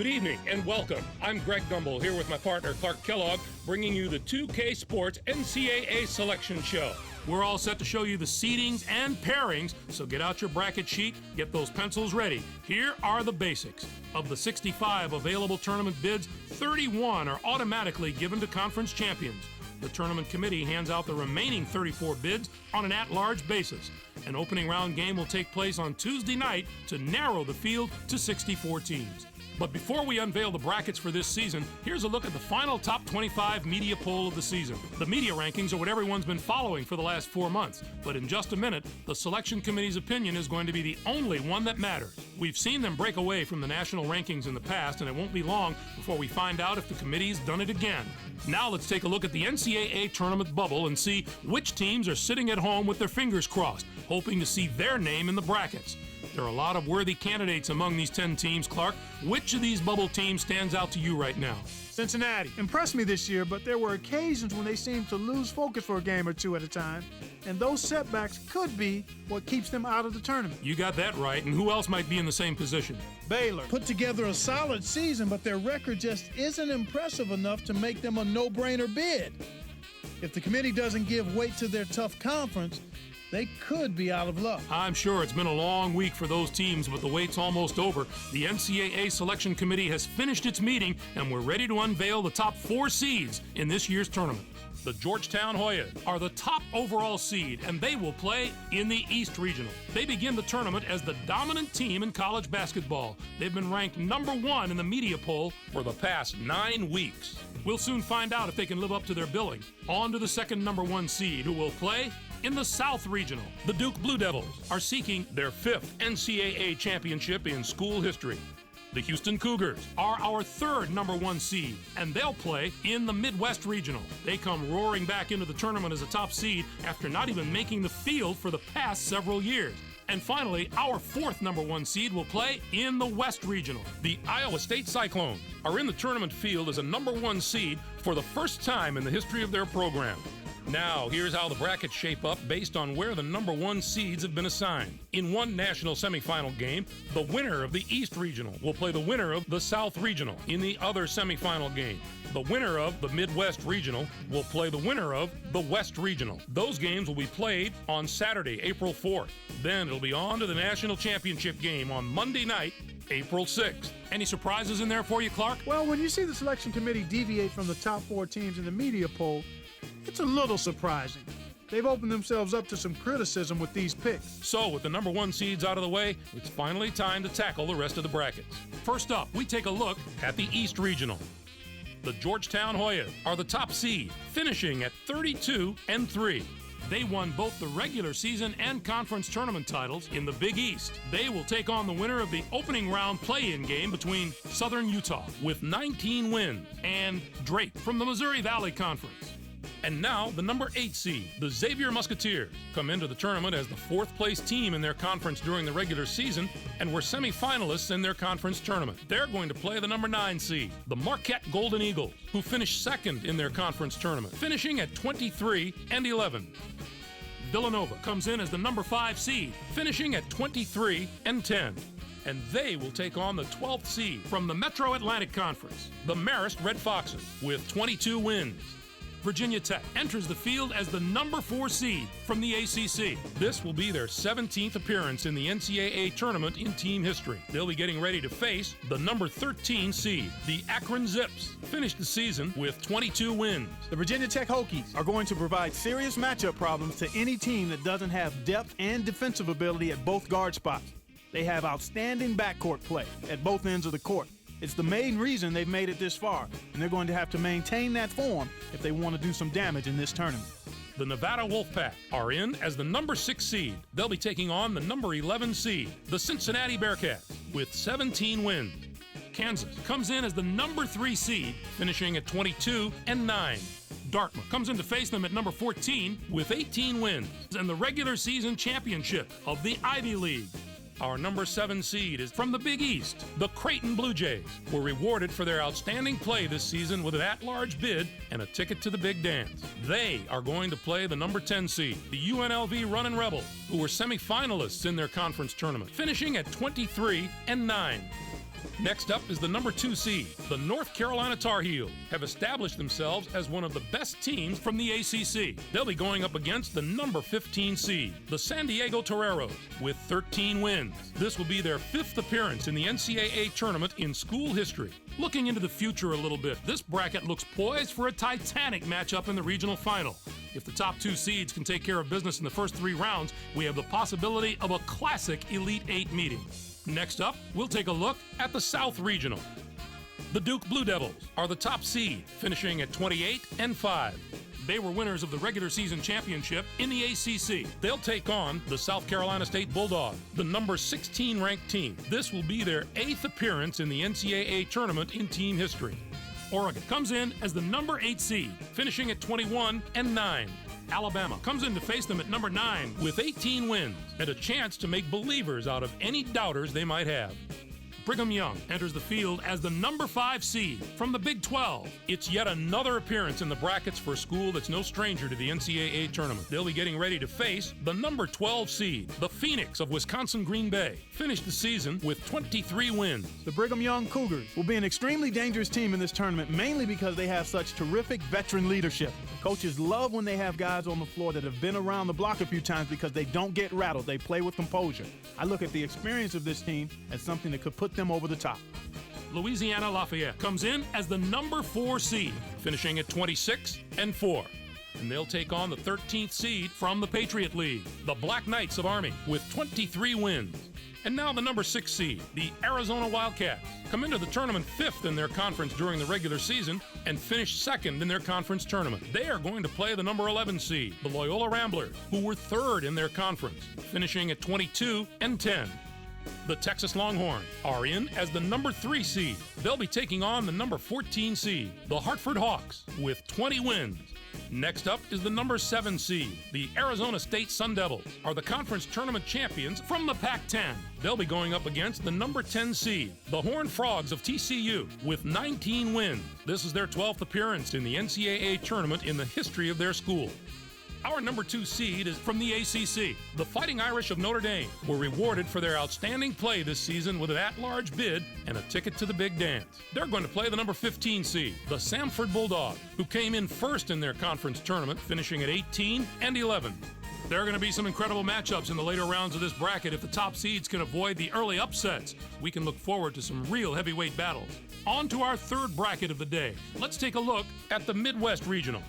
Good evening and welcome. I'm Greg Gumbel here with my partner Clark Kellogg, bringing you the 2K Sports NCAA Selection Show. We're all set to show you the seedings and pairings, so get out your bracket sheet, get those pencils ready. Here are the basics. Of the 65 available tournament bids, 31 are automatically given to conference champions. The tournament committee hands out the remaining 34 bids on an at-large basis. An opening round game will take place on Tuesday night to narrow the field to 64 teams. But before we unveil the brackets for this season, here's a look at the final top 25 media poll of the season. The media rankings are what everyone's been following for the last 4 months, but in just a minute, the selection committee's opinion is going to be the only one that matters. We've seen them break away from the national rankings in the past, and it won't be long before we find out if the committee's done it again. Now let's take a look at the NCAA tournament bubble and see which teams are sitting at home with their fingers crossed, hoping to see their name in the brackets. There are a lot of worthy candidates among these 10 teams. Clark, which of these bubble teams stands out to you right now? Cincinnati impressed me this year, but there were occasions when they seemed to lose focus for a game or two at a time, and those setbacks could be what keeps them out of the tournament. You got that right, and who else might be in the same position? Baylor put together a solid season, but their record just isn't impressive enough to make them a no-brainer bid. If the committee doesn't give weight to their tough conference, they could be out of luck. I'm sure it's been a long week for those teams, but the wait's almost over. The NCAA Selection Committee has finished its meeting, and we're ready to unveil the top 4 seeds in this year's tournament. The Georgetown Hoyas are the top overall seed, and they will play in the East Regional. They begin the tournament as the dominant team in college basketball. They've been ranked number 1 in the media poll for the past 9 weeks. We'll soon find out if they can live up to their billing. On to the second number 1 seed, who will play in the South Regional. The Duke Blue Devils are seeking their 5th NCAA championship in school history. The Houston Cougars are our 3rd number 1 seed, and they'll play in the Midwest Regional. They come roaring back into the tournament as a top seed after not even making the field for the past several years. And finally, our 4th number 1 seed will play in the West Regional. The Iowa State Cyclones are in the tournament field as a number 1 seed for the first time in the history of their program. Now, here's how the brackets shape up based on where the number 1 seeds have been assigned. In one national semifinal game, the winner of the East Regional will play the winner of the South Regional. In the other semifinal game, the winner of the Midwest Regional will play the winner of the West Regional. Those games will be played on Saturday, April 4th. Then it'll be on to the national championship game on Monday night, April 6th. Any surprises in there for you, Clark? Well, when you see the selection committee deviate from the top 4 teams in the media poll, it's a little surprising. They've opened themselves up to some criticism with these picks. So, with the number 1 seeds out of the way, it's finally time to tackle the rest of the brackets. First up, we take a look at the East Regional. The Georgetown Hoyas are the top seed, finishing at 32-3. They won both the regular season and conference tournament titles in the Big East. They will take on the winner of the opening round play-in game between Southern Utah with 19 wins and Drake from the Missouri Valley Conference. And now, the number 8 seed, the Xavier Musketeers, come into the tournament as the 4th place team in their conference during the regular season and were semifinalists in their conference tournament. They're going to play the number 9 seed, the Marquette Golden Eagles, who finished 2nd in their conference tournament, finishing at 23-11. Villanova comes in as the number 5 seed, finishing at 23-10. And they will take on the 12th seed from the Metro Atlantic Conference, the Marist Red Foxes, with 22 wins. Virginia Tech enters the field as the number 4 seed from the ACC. This will be their 17th appearance in the NCAA tournament in team history. They'll be getting ready to face the number 13 seed, the Akron Zips, finished the season with 22 wins. The Virginia Tech Hokies are going to provide serious matchup problems to any team that doesn't have depth and defensive ability at both guard spots. They have outstanding backcourt play at both ends of the court. It's the main reason they've made it this far, and they're going to have to maintain that form if they want to do some damage in this tournament. The Nevada Wolfpack are in as the number 6 seed. They'll be taking on the number 11 seed, the Cincinnati Bearcats, with 17 wins. Kansas comes in as the number 3 seed, finishing at 22-9. Dartmouth comes in to face them at number 14 with 18 wins and the regular season championship of the Ivy League. Our number 7 seed is from the Big East. The Creighton Blue Jays were rewarded for their outstanding play this season with an at-large bid and a ticket to the Big Dance. They are going to play the number 10 seed, the UNLV Runnin' Rebels, who were semifinalists in their conference tournament, finishing at 23-9. Next up is the number 2 seed. The North Carolina Tar Heels have established themselves as one of the best teams from the ACC. They'll be going up against the number 15 seed, the San Diego Toreros, with 13 wins. This will be their 5th appearance in the NCAA tournament in school history. Looking into the future a little bit, this bracket looks poised for a titanic matchup in the regional final. If the top 2 seeds can take care of business in the first 3 rounds, we have the possibility of a classic Elite 8 meeting. Next up, we'll take a look at the South Regional. The Duke Blue Devils are the top seed, finishing at 28-5. They were winners of the regular season championship in the ACC. They'll take on the South Carolina State Bulldogs, the number 16 ranked team. This will be their 8th appearance in the NCAA tournament in team history. Oregon comes in as the number 8 seed, finishing at 21-9. Alabama comes in to face them at number 9 with 18 wins and a chance to make believers out of any doubters they might have. Brigham Young enters the field as the number 5 seed from the Big 12. It's yet another appearance in the brackets for a school that's no stranger to the NCAA tournament. They'll be getting ready to face the number 12 seed, the Phoenix of Wisconsin Green Bay. Finished the season with 23 wins. The Brigham Young Cougars will be an extremely dangerous team in this tournament, mainly because they have such terrific veteran leadership. Coaches love when they have guys on the floor that have been around the block a few times because they don't get rattled. They play with composure. I look at the experience of this team as something that could put them over the top. Louisiana Lafayette comes in as the number 4 seed, finishing at 26-4. And they'll take on the 13th seed from the Patriot League, the Black Knights of Army, with 23 wins. And now the number 6 seed, the Arizona Wildcats, come into the tournament 5th in their conference during the regular season and finish 2nd in their conference tournament. They are going to play the number 11 seed, the Loyola Ramblers, who were 3rd in their conference, finishing at 22-10. The Texas Longhorns are in as the number 3 seed. They'll be taking on the number 14 seed, the Hartford Hawks, with 20 wins. Next up is the number 7 seed. The Arizona State Sun Devils are the conference tournament champions from the Pac-10. They'll be going up against the number 10 seed, the Horned Frogs of TCU, with 19 wins. This is their 12th appearance in the NCAA tournament in the history of their school. Our number 2 seed is from the ACC. The Fighting Irish of Notre Dame were rewarded for their outstanding play this season with an at-large bid and a ticket to the big dance. They're going to play the number 15 seed, the Samford Bulldogs, who came in 1st in their conference tournament, finishing at 18-11. There are going to be some incredible matchups in the later rounds of this bracket. If the top seeds can avoid the early upsets, we can look forward to some real heavyweight battles. On to our 3rd bracket of the day. Let's take a look at the Midwest Regional.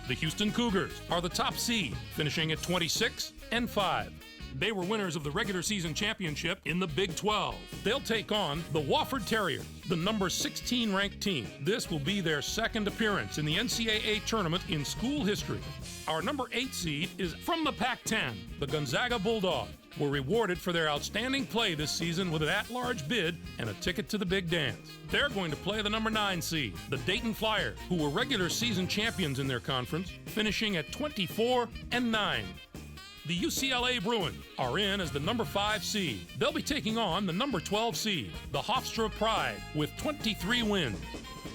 The Houston Cougars are the top seed, finishing at 26-5. They were winners of the regular season championship in the Big 12. They'll take on the Wofford Terriers, the number 16 ranked team. This will be their 2nd appearance in the NCAA tournament in school history. Our number 8 seed is from the Pac-10. The Gonzaga Bulldogs were rewarded for their outstanding play this season with an at-large bid and a ticket to the big dance. They're going to play the number 9 seed, the Dayton Flyers, who were regular season champions in their conference, finishing at 24-9. The UCLA Bruins are in as the number 5 seed. They'll be taking on the number 12 seed, the Hofstra Pride, with 23 wins.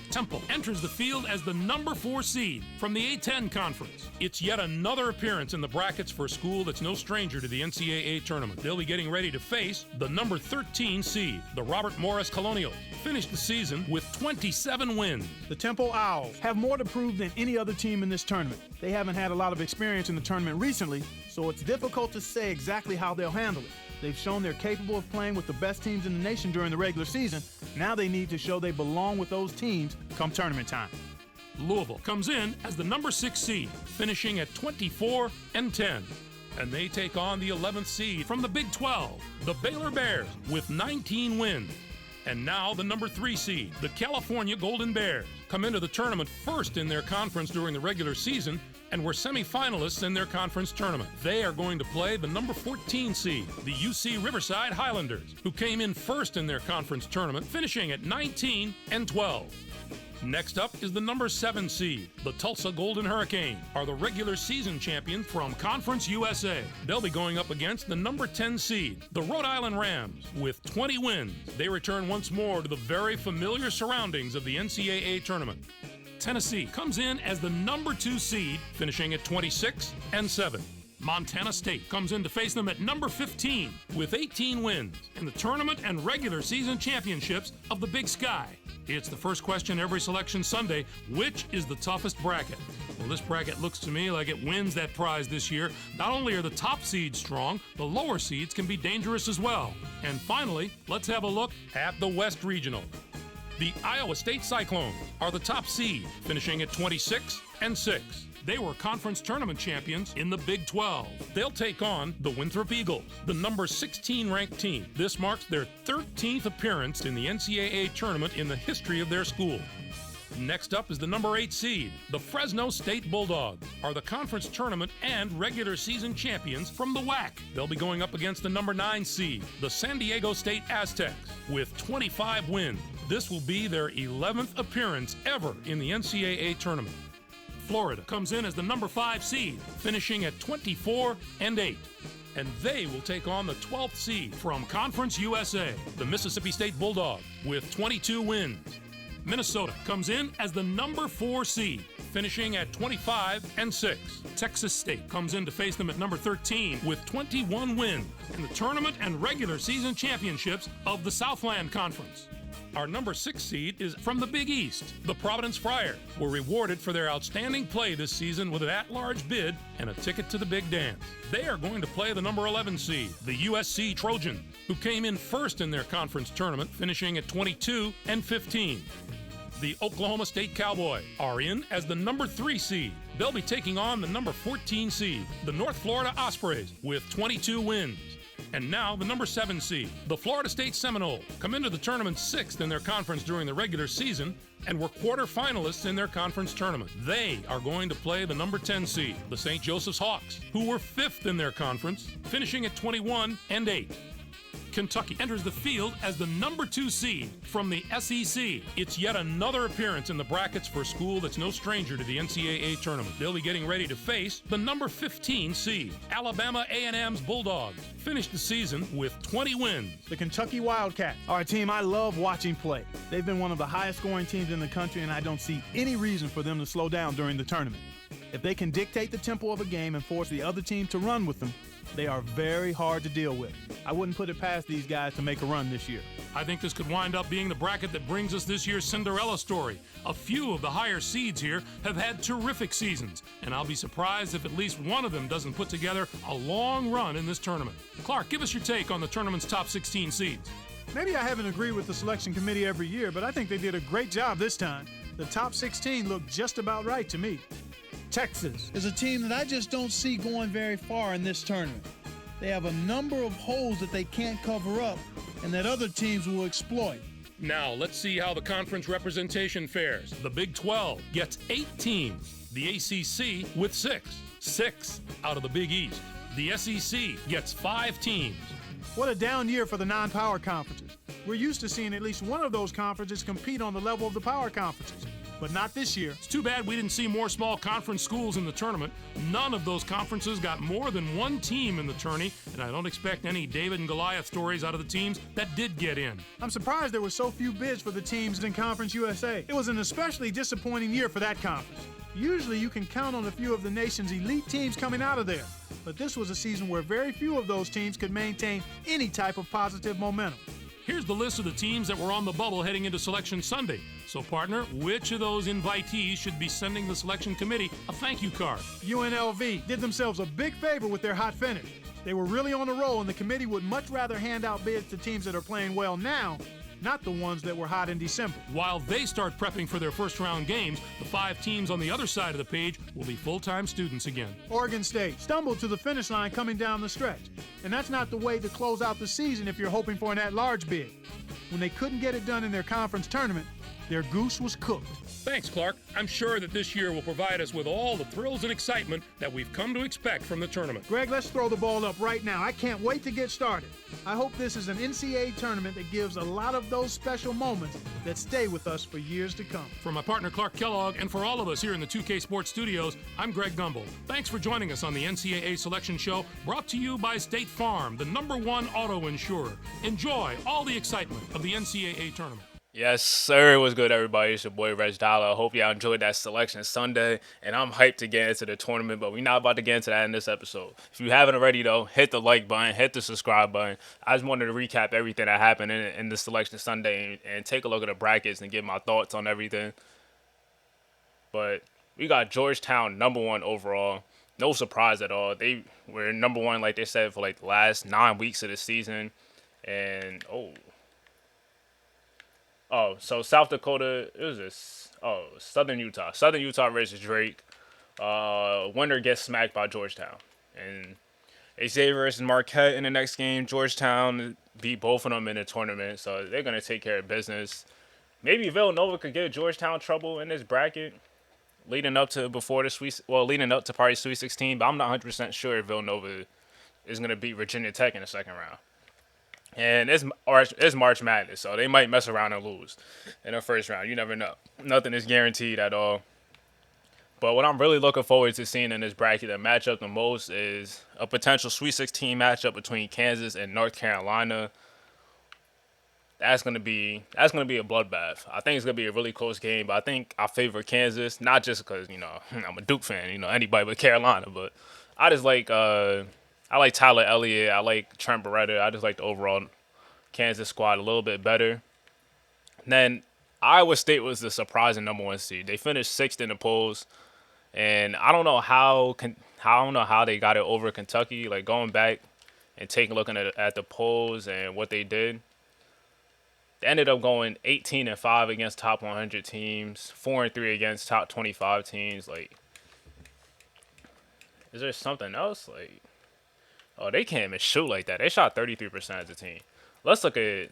Temple enters the field as the number 4 seed from the A-10 conference. It's yet another appearance in the brackets for a school that's no stranger to the NCAA tournament. They'll be getting ready to face the number 13 seed, the Robert Morris Colonials. Finished the season with 27 wins. The Temple Owls have more to prove than any other team in this tournament. They haven't had a lot of experience in the tournament recently, so it's difficult to say exactly how they'll handle it. They've shown they're capable of playing with the best teams in the nation during the regular season. Now they need to show they belong with those teams come tournament time. Louisville comes in as the number 6 seed, finishing at 24-10. And they take on the 11th seed from the Big 12, the Baylor Bears, with 19 wins. And now the number 3 seed, the California Golden Bears, come into the tournament 1st in their conference during the regular season and were semifinalists in their conference tournament. They are going to play the number 14 seed, the UC Riverside Highlanders, who came in 1st in their conference tournament, finishing at 19-12. Next up is the number 7 seed. The Tulsa Golden Hurricanes are the regular season champions from Conference USA. They'll be going up against the number 10 seed, the Rhode Island Rams, with 20 wins. They return once more to the very familiar surroundings of the NCAA tournament. Tennessee comes in as the number 2 seed, finishing at 26-7. Montana State comes in to face them at number 15 with 18 wins in the tournament and regular season championships of the Big Sky. It's the first question every Selection Sunday: which is the toughest bracket? Well, this bracket looks to me like it wins that prize this year. Not only are the top seeds strong, the lower seeds can be dangerous as well. And finally, let's have a look at the West Regional. The Iowa State Cyclones are the top seed, finishing at 26-6. They were conference tournament champions in the Big 12. They'll take on the Winthrop Eagles, the number 16 ranked team. This marks their 13th appearance in the NCAA tournament in the history of their school. Next up is the number 8 seed. The Fresno State Bulldogs are the conference tournament and regular season champions from the WAC. They'll be going up against the number 9 seed, the San Diego State Aztecs, with 25 wins. This will be their 11th appearance ever in the NCAA tournament. Florida comes in as the number 5 seed, finishing at 24-8. And they will take on the 12th seed from Conference USA, the Mississippi State Bulldogs, with 22 wins. Minnesota comes in as the number 4 seed, finishing at 25-6. Texas State comes in to face them at number 13 with 21 wins in the tournament and regular season championships of the Southland Conference. Our number 6 seed is from the Big East. The Providence Friars were rewarded for their outstanding play this season with an at-large bid and a ticket to the Big Dance. They are going to play the number 11 seed, the USC Trojans, who came in first in their conference tournament, finishing at 22-15. The Oklahoma State Cowboys are in as the number 3 seed. They'll be taking on the number 14 seed, the North Florida Ospreys, with 22 wins. And now the number 7 seed, the Florida State Seminoles, come into the tournament 6th in their conference during the regular season and were quarterfinalists in their conference tournament. They are going to play the number 10 seed, the St. Joseph's Hawks, who were 5th in their conference, finishing at 21-8. Kentucky enters the field as the number 2 seed from the SEC. It's yet another appearance in the brackets for a school that's no stranger to the NCAA tournament. They'll be getting ready to face the number 15 seed. Alabama A&M's Bulldogs finished the season with 20 wins. The Kentucky Wildcats are a team I love watching play. They've been one of the highest scoring teams in the country, and I don't see any reason for them to slow down during the tournament. If they can dictate the tempo of a game and force the other team to run with them, they are very hard to deal with. I wouldn't put it past these guys to make a run this year. I think this could wind up being the bracket that brings us this year's Cinderella story. A few of the higher seeds here have had terrific seasons, and I'll be surprised if at least one of them doesn't put together a long run in this tournament. Clark, give us your take on the tournament's top 16 seeds. Maybe I haven't agreed with the selection committee every year, but I think they did a great job this time. The top 16 looked just about right to me. Texas is a team that I just don't see going very far in this tournament. They have a number of holes that they can't cover up and that other teams will exploit. Now, let's see how the conference representation fares. The Big 12 gets 8 teams. The ACC with 6 out of the Big East. The SEC gets 5 teams. What a down year for the non-power conferences. We're used to seeing at least one of those conferences compete on the level of the power conferences. But not this year. It's too bad we didn't see more small conference schools in the tournament. None of those conferences got more than 1 team in the tourney, and I don't expect any David and Goliath stories out of the teams that did get in. I'm surprised there were so few bids for the teams in Conference USA. It was an especially disappointing year for that conference. Usually you can count on a few of the nation's elite teams coming out of there, but this was a season where very few of those teams could maintain any type of positive momentum. Here's the list of the teams that were on the bubble heading into Selection Sunday. So, partner, which of those invitees should be sending the selection committee a thank you card? UNLV did themselves a big favor with their hot finish. They were really on a roll, and the committee would much rather hand out bids to teams that are playing well now, not the ones that were hot in December. While they start prepping for their first-round games, the 5 teams on the other side of the page will be full-time students again. Oregon State stumbled to the finish line coming down the stretch, and that's not the way to close out the season if you're hoping for an at-large bid. When they couldn't get it done in their conference tournament, their goose was cooked. Thanks, Clark. I'm sure that this year will provide us with all the thrills and excitement that we've come to expect from the tournament. Greg, let's throw the ball up right now. I can't wait to get started. I hope this is an NCAA tournament that gives a lot of those special moments that stay with us for years to come. For my partner Clark Kellogg and for all of us here in the 2K Sports Studios, I'm Greg Gumbel. Thanks for joining us on the NCAA Selection Show, brought to you by State Farm, the #1 auto insurer. Enjoy all the excitement of the NCAA tournament. Yes, sir. What's good, everybody? It's your boy RegDolla. I hope y'all enjoyed that selection Sunday, and I'm hyped to get into the tournament, but we're not about to get into that in this episode. If you haven't already, though, hit the like button, hit the subscribe button. I just wanted to recap everything that happened in the selection Sunday and take a look at the brackets and give my thoughts on everything. But we got Georgetown #1 overall. No surprise at all. They were #1, like they said, for like the last 9 weeks of the season. And so South Dakota, it was this. Oh, Southern Utah. Southern Utah versus Drake. Winner gets smacked by Georgetown. And Xavier versus Marquette in the next game. Georgetown beat both of them in the tournament, so they're going to take care of business. Maybe Villanova could give Georgetown trouble in this bracket leading up to probably Sweet 16, but I'm not 100% sure if Villanova is going to beat Virginia Tech in the second round. And it's March Madness, so they might mess around and lose in the first round. You never know. Nothing is guaranteed at all. But what I'm really looking forward to seeing in this bracket that match up the most is a potential Sweet 16 matchup between Kansas and North Carolina. That's gonna be a bloodbath. I think it's gonna be a really close game, but I think I favor Kansas, not just because I'm a Duke fan, anybody but Carolina, but I just like I like Tyler Elliott, I like Trent Beretta, I just like the overall Kansas squad a little bit better. And then Iowa State was the surprising #1 seed. They finished 6th in the polls, and I don't know how they got it over Kentucky. Like going back and looking at the polls and what they did. They ended up going 18-5 against top 100 teams, 4-3 against top 25 teams. Like, is there something else? Like, oh, they can't even shoot like that. They shot 33% as a team. Let's look at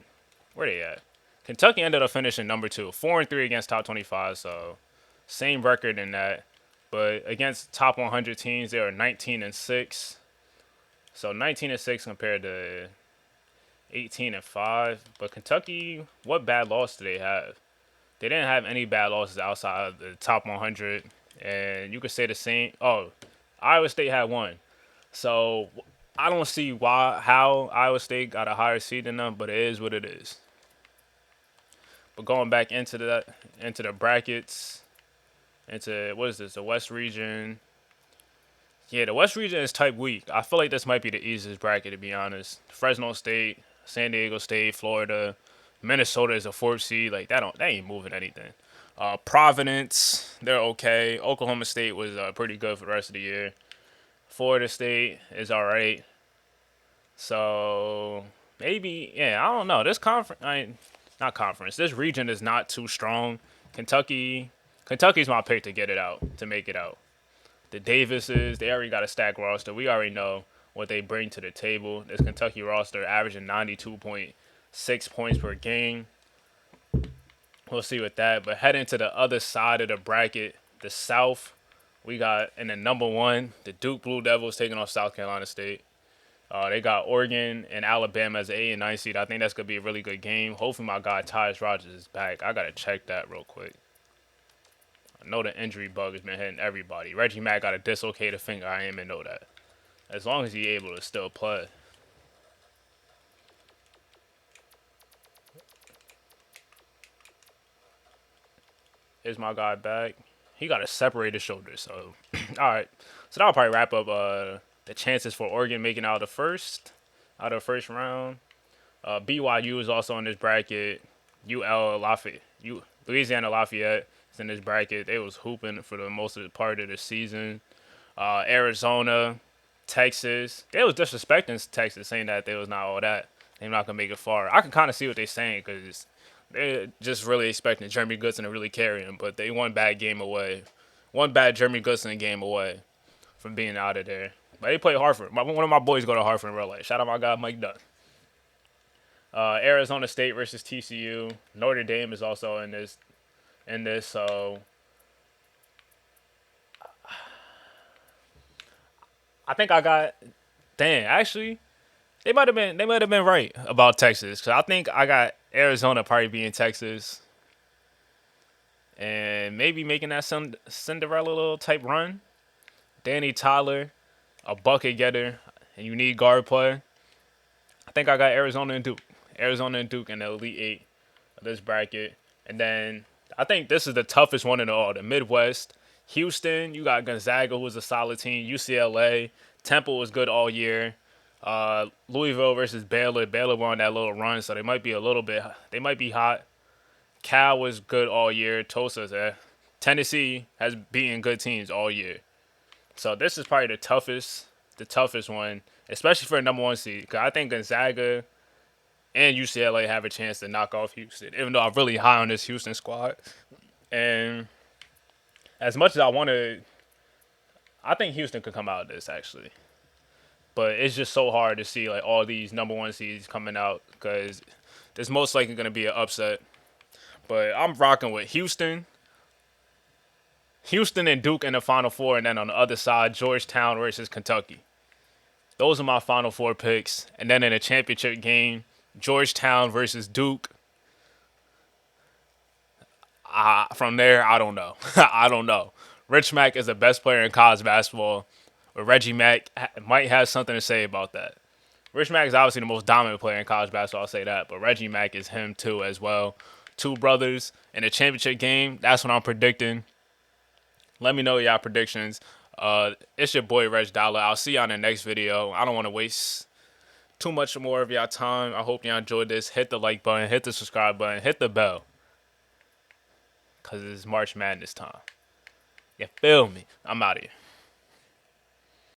where they at. Kentucky ended up finishing #2, 4-3 against top 25, so same record in that. But against top 100 teams, they were 19-6. So 19-6 compared to 18-5. But Kentucky, what bad loss do they have? They didn't have any bad losses outside of the top 100. And you could say the same. Oh, Iowa State had one. So I don't see how Iowa State got a higher seed than them, but it is what it is. But going back into the brackets, into what is this? The West region. Yeah, the West region is type weak. I feel like this might be the easiest bracket, to be honest. Fresno State, San Diego State, Florida, Minnesota is a 4th seed. Like they ain't moving anything. Providence, they're okay. Oklahoma State was pretty good for the rest of the year. Florida State is all right. So maybe, yeah, I don't know. This This region is not too strong. Kentucky's my pick to get it out, to make it out. The Davises, they already got a stacked roster. We already know what they bring to the table. This Kentucky roster averaging 92.6 points per game. We'll see with that. But heading to the other side of the bracket, the South, we got in the #1, the Duke Blue Devils taking on South Carolina State. They got Oregon and Alabama as an 8 and 9 seed. I think that's going to be a really good game. Hopefully my guy Tyus Rogers is back. I got to check that real quick. I know the injury bug has been hitting everybody. Reggie Mack got a dislocated finger. I ain't even know that. As long as he's able to still play. Is my guy back? He got a separated shoulder, so all right. So that'll probably wrap up the chances for Oregon making out of the first round. BYU is also in this bracket. Louisiana Lafayette is in this bracket. They was hooping for the most of the part of the season. Arizona, Texas. They was disrespecting Texas, saying that they was not all that. They're not gonna make it far. I can kind of see what they're saying because they're just really expecting Jeremy Goodson to really carry them, but they one bad Jeremy Goodson game away from being out of there. But they play Hartford. One of my boys go to Hartford in real life. Shout out my guy Mike Dunn. Arizona State versus TCU. Notre Dame is also in this. So I think I got. Actually, they might have been right about Texas because I think I got Arizona probably being Texas, and maybe making that Cinderella little type run. Danny Tyler, a bucket getter, and you need guard play. I think I got Arizona and Duke in the Elite 8 this bracket. And then I think this is the toughest one in all. The Midwest. Houston, you got Gonzaga, who's a solid team. UCLA. Temple was good all year. Louisville versus Baylor. Baylor won that little run, so they might be hot. Cal was good all year. Tulsa's there. Tennessee has beaten good teams all year. So this is probably the toughest one, especially for the number 1 seed. Because I think Gonzaga and UCLA have a chance to knock off Houston, even though I'm really high on this Houston squad. And as much as I want to, I think Houston could come out of this, actually. But it's just so hard to see like all these number 1 seeds coming out because there's most likely going to be an upset. But I'm rocking with Houston and Duke in the Final Four, and then on the other side, Georgetown versus Kentucky. Those are my Final Four picks. And then in a championship game, Georgetown versus Duke. From there, I don't know. I don't know. Rich Mack is the best player in college basketball, but Reggie Mack might have something to say about that. Rich Mack is obviously the most dominant player in college basketball, I'll say that, but Reggie Mack is him too as well. 2 brothers in a championship game. That's what I'm predicting. Let me know y'all predictions. It's your boy RegDolla. I'll see y'all in the next video. I don't want to waste too much more of y'all time. I hope y'all enjoyed this. Hit the like button, hit the subscribe button, hit the bell. Because it's March Madness time. You feel me? I'm out of here.